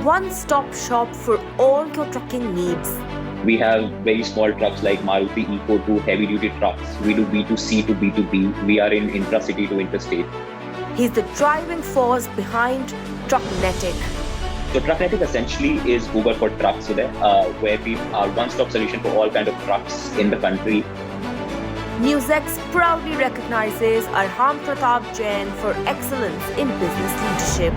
one-stop shop for all your trucking needs. We have very small trucks like Maruti Eco to heavy-duty trucks. We do B2C to B2B. We are in intra-city to interstate. He's the driving force behind Trucknetic. So Trucknetic essentially is Uber for trucks today, where we are one-stop solution for all kinds of trucks in the country. NewsX proudly recognizes Arham Partap Jain for excellence in business leadership.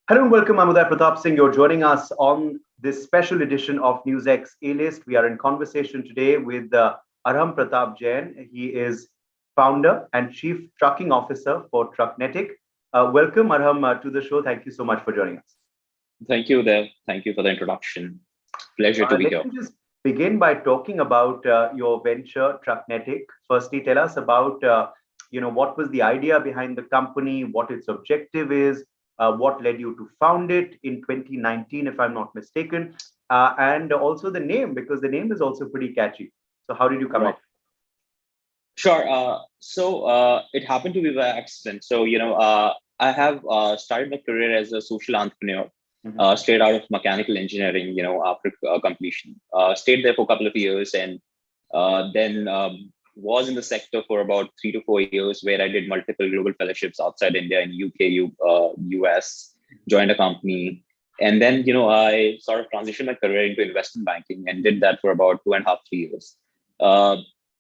Hello and welcome. I'm Pratap Singh. You're joining us on this special edition of NewsX A-List. We are in conversation today with Arham Partap Jain. He is founder and chief trucking officer for Trucknetic. Welcome, Arham, to the show. Thank you so much for joining us. Thank you, Dev. Thank you for the introduction. Pleasure to be here. Let me just begin by talking about your venture, Trucknetic. Firstly, tell us about what was the idea behind the company, what its objective is, what led you to found it in 2019, if I'm not mistaken, and also the name, because the name is also pretty catchy. So how did you come up? Sure. So it happened to be by accident. So, I have started my career as a social entrepreneur, straight out of mechanical engineering, after completion. Stayed there for a couple of years and then was in the sector for about 3 to 4 years, where I did multiple global fellowships outside India, in UK, US, joined a company. And then, I sort of transitioned my career into investment banking and did that for about 2.5, 3 years.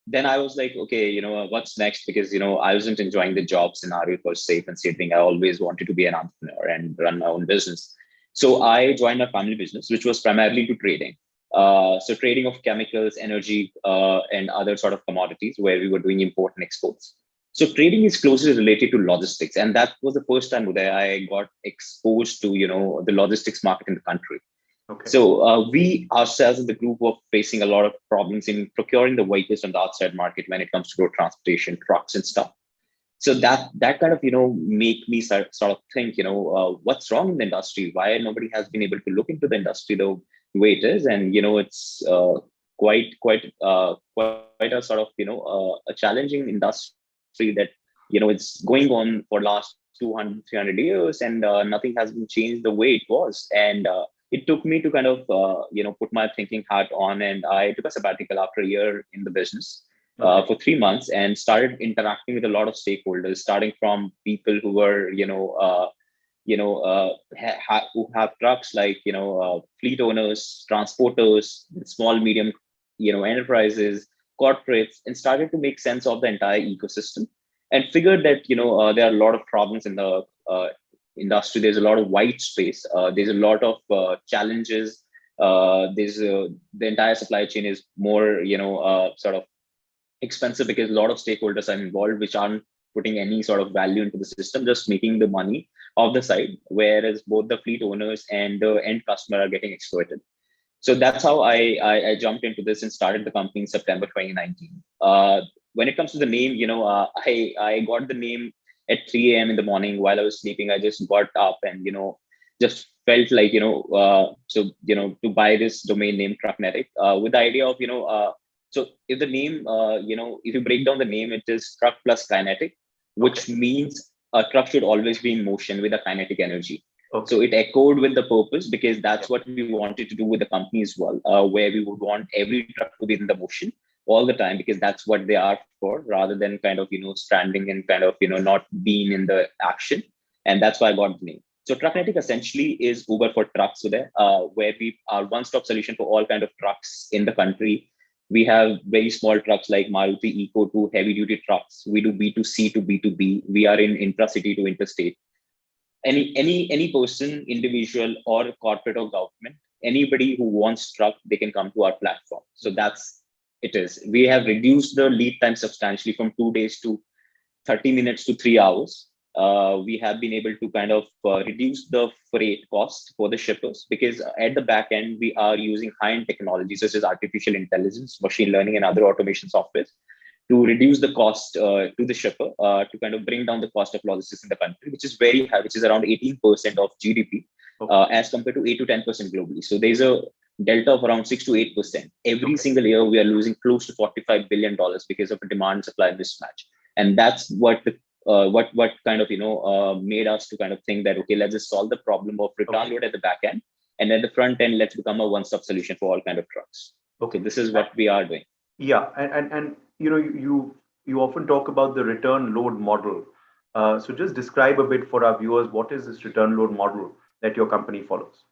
Then I was like, okay, what's next? Because, I wasn't enjoying the job scenario. It was safe and saving. I always wanted to be an entrepreneur and run my own business. So I joined a family business, which was primarily into trading. So trading of chemicals, energy, and other sort of commodities, where we were doing import and exports. So trading is closely related to logistics. And that was the first time that I got exposed to, the logistics market in the country. Okay. So we ourselves in the group were facing a lot of problems in procuring the vehicles from the outside market when it comes to road transportation, trucks and stuff. So that kind of, make me sort of think, what's wrong in the industry? Why nobody has been able to look into the industry the way it is? And, it's quite a sort of, a challenging industry that, it's going on for last 200, 300 years and nothing has been changed the way it was. And it took me to kind of, put my thinking hat on, and I took a sabbatical after a year in the business for 3 months and started interacting with a lot of stakeholders, starting from people who were, who have trucks, like, fleet owners, transporters, small, medium, enterprises, corporates, and started to make sense of the entire ecosystem and figured that, there are a lot of problems in the industry. There's a lot of white space. There's a lot of challenges. The entire supply chain is more, sort of expensive because a lot of stakeholders are involved, which aren't putting any sort of value into the system, just making the money off the side, whereas both the fleet owners and the end customer are getting exploited. So that's how I jumped into this and started the company in September 2019. When it comes to the name, I got the name at 3 a.m. in the morning while I was sleeping. I just got up and, just felt like, to buy this domain name Trucknetic with the idea of, so if the name, if you break down the name, it is truck plus kinetic, which means a truck should always be in motion with a kinetic energy. Okay. So it echoed with the purpose, because that's what we wanted to do with the company as well, where we would want every truck to be in the motion all the time, because that's what they are for, rather than kind of, standing and kind of, not being in the action. And that's why I got the name. So Trucknetic essentially is Uber for trucks today, where we are one-stop solution for all kinds of trucks in the country. We have very small trucks like Maruti Eco to heavy-duty trucks. We do B2C to B2B. We are in intra-city to interstate. Any person, individual or corporate or government, anybody who wants truck, they can come to our platform. So that's it is. We have reduced the lead time substantially from 2 days to 30 minutes to 3 hours. We have been able to kind of reduce the freight cost for the shippers, because at the back end, we are using high-end technologies such as artificial intelligence, machine learning, and other automation software to reduce the cost to the shipper, to kind of bring down the cost of logistics in the country, which is very high, which is around 18% of GDP, as compared to 8 to 10% globally. So there's a delta of around 6 to 8%. Every single year, we are losing close to $45 billion because of a demand supply mismatch. And that's what the what kind of made us to kind of think that, okay, let's just solve the problem of return load at the back end, and at the front end, let's become a one-stop solution for all kind of trucks. Okay, so this is what we are doing. Yeah, and you often talk about the return load model. So just describe a bit for our viewers, what is this return load model that your company follows?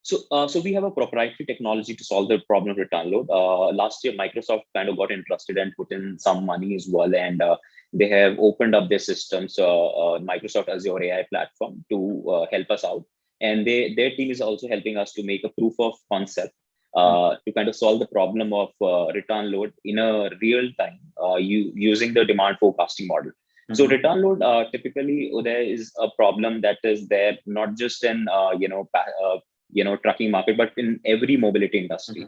So we have a proprietary technology to solve the problem of return load. Last year, Microsoft kind of got interested and put in some money as well, and they have opened up their systems, Microsoft Azure AI platform, to help us out. And their team is also helping us to make a proof of concept to kind of solve the problem of return load in a real time, using the demand forecasting model. So return load, typically there is a problem that is there not just in trucking market, but in every mobility industry.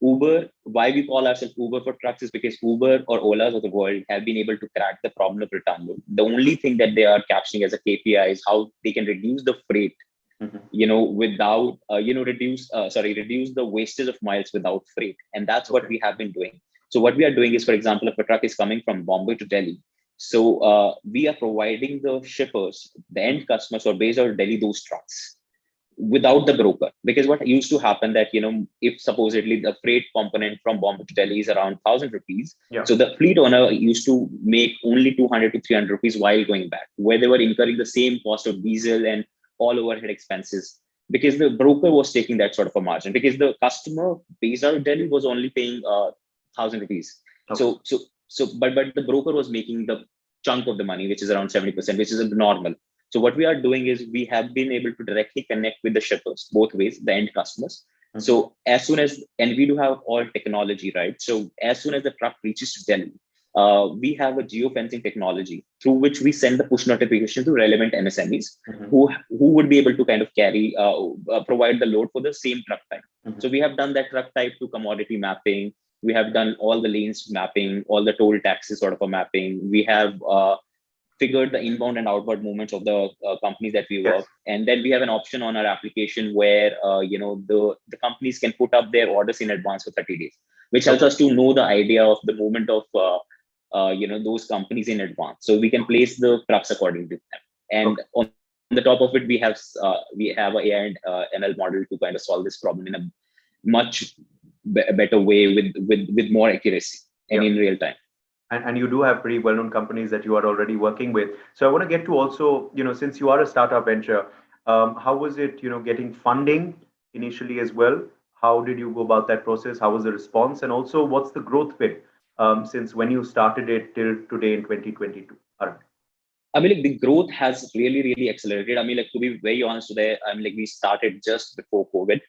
Uber, why we call ourselves Uber for trucks is because Uber or Ola's of the world have been able to crack the problem of return load. The only thing that they are capturing as a KPI is how they can reduce the freight, without, reduce the wastage of miles without freight. And that's what we have been doing. So what we are doing is, for example, if a truck is coming from Bombay to Delhi, so we are providing the shippers, the end customers who are based out of Delhi, those trucks without the broker. Because what used to happen that, if supposedly the freight component from Bombay to Delhi is around 1,000 rupees, so the fleet owner used to make only 200 to 300 rupees while going back, where they were incurring the same cost of diesel and all overhead expenses, because the broker was taking that sort of a margin, because the customer based out of Delhi was only paying 1,000 rupees. But the broker was making the chunk of the money, which is around 70%, which is normal. So what we are doing is we have been able to directly connect with the shippers, both ways, the end customers. So as soon as, and we do have all technology, right? So as soon as the truck reaches to Delhi, we have a geofencing technology through which we send the push notification to relevant MSMEs who would be able to kind of carry, provide the load for the same truck type. So we have done that truck type to commodity mapping. We have done all the lanes mapping, all the toll taxes sort of a mapping. We have figured the inbound and outbound movements of the companies that we work. And then we have an option on our application where, the companies can put up their orders in advance for 30 days, which helps us to know the idea of the movement of, those companies in advance. So we can place the trucks according to them. And on the top of it, we have a AI and ML model to kind of solve this problem in a much better way with more accuracy and in real time. And you do have pretty well-known companies that you are already working with. So I want to get to also, since you are a startup venture, how was it, getting funding initially as well? How did you go about that process? How was the response? And also, what's the growth bit since when you started it till today in 2022? I mean, the growth has really, really accelerated. I mean, to be very honest today, we started just before COVID.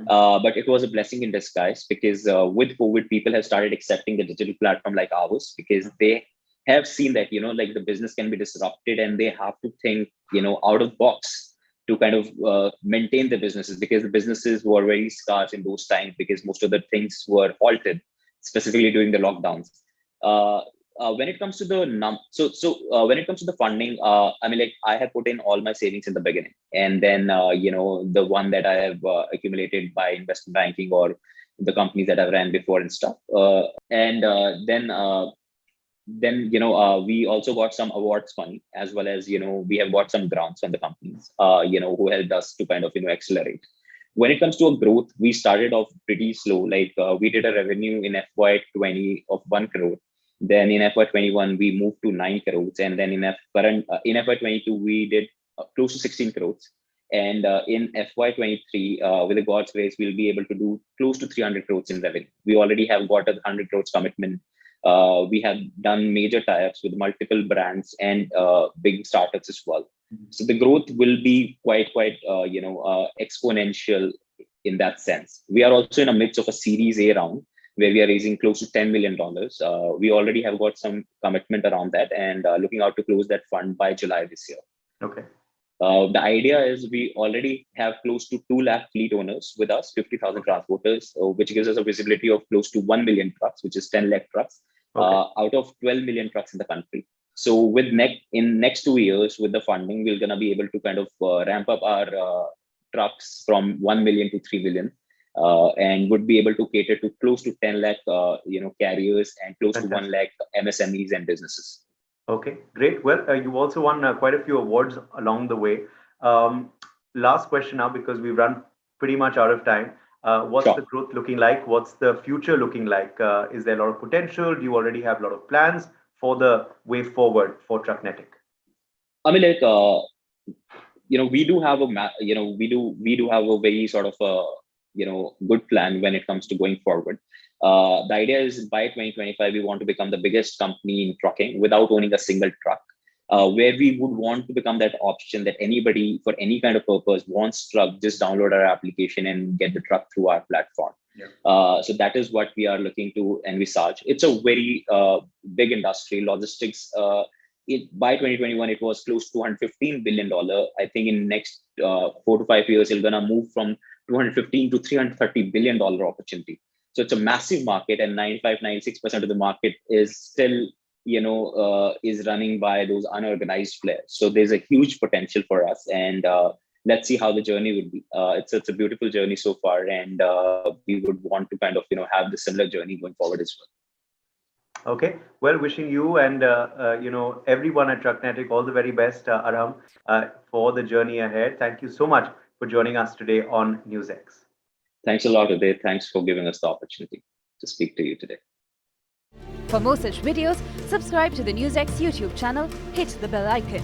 But it was a blessing in disguise, because with COVID, people have started accepting the digital platform like ours, because they have seen that, the business can be disrupted and they have to think, out of box to kind of maintain the businesses, because the businesses were very scarce in those times, because most of the things were halted, specifically during the lockdowns. When it comes to the when it comes to the funding, I have put in all my savings in the beginning, and then the one that I have accumulated by investment banking or the companies that I've ran before and stuff, and then we also got some awards money, as well as we have got some grants from the companies who helped us to kind of accelerate. When it comes to a growth, we started off pretty slow. We did a revenue in FY20 of 1 crore. Then in FY21, we moved to 9 crores. And then in FY22, we did close to 16 crores. And in FY23, with the God's grace, we'll be able to do close to 300 crores in revenue. We already have got a 100 crores commitment. We have done major tie-ups with multiple brands and big startups as well. So the growth will be quite exponential in that sense. We are also in the midst of a Series A round, where we are raising close to $10 million. We already have got some commitment around that, and looking out to close that fund by July this year. Okay. The idea is we already have close to 2 lakh fleet owners with us, 50,000 transporters, which gives us a visibility of close to 1 million trucks, which is 10 lakh trucks, out of 12 million trucks in the country. So in next 2 years, with the funding, we're going to be able to kind of ramp up our trucks from 1 million to 3 million. And would be able to cater to close to 10 lakh, carriers, and close to 1 lakh MSMEs and businesses. Okay, great. Well, you also won quite a few awards along the way. Um, Last question now, because we've run pretty much out of time. What's Sure. the growth looking like? What's the future looking like? Is there a lot of potential? Do you already have a lot of plans for the way forward for Trucknetic? I mean, like, we do have we do have a very sort of a, good plan when it comes to going forward. The idea is by 2025, we want to become the biggest company in trucking without owning a single truck. Where we would want to become that option that anybody for any kind of purpose wants truck, just download our application and get the truck through our platform. Yeah. So that is what we are looking to envisage. It's a very big industry, logistics. By 2021, it was close to $215 billion. I think in next 4 to 5 years, it's gonna move from 215 to $330 billion opportunity. So it's a massive market, and 95-96% of the market is still, is running by those unorganized players. So there's a huge potential for us, and let's see how the journey will be. It's a beautiful journey so far, and we would want to kind of have the similar journey going forward as well. Okay. Well, wishing you and everyone at Trucknetic all the very best, Arham, for the journey ahead. Thank you so much for joining us today on NewsX. Thanks a lot, Uday. Thanks for giving us the opportunity to speak to you today. For more such videos, subscribe to the NewsX YouTube channel, hit the bell icon.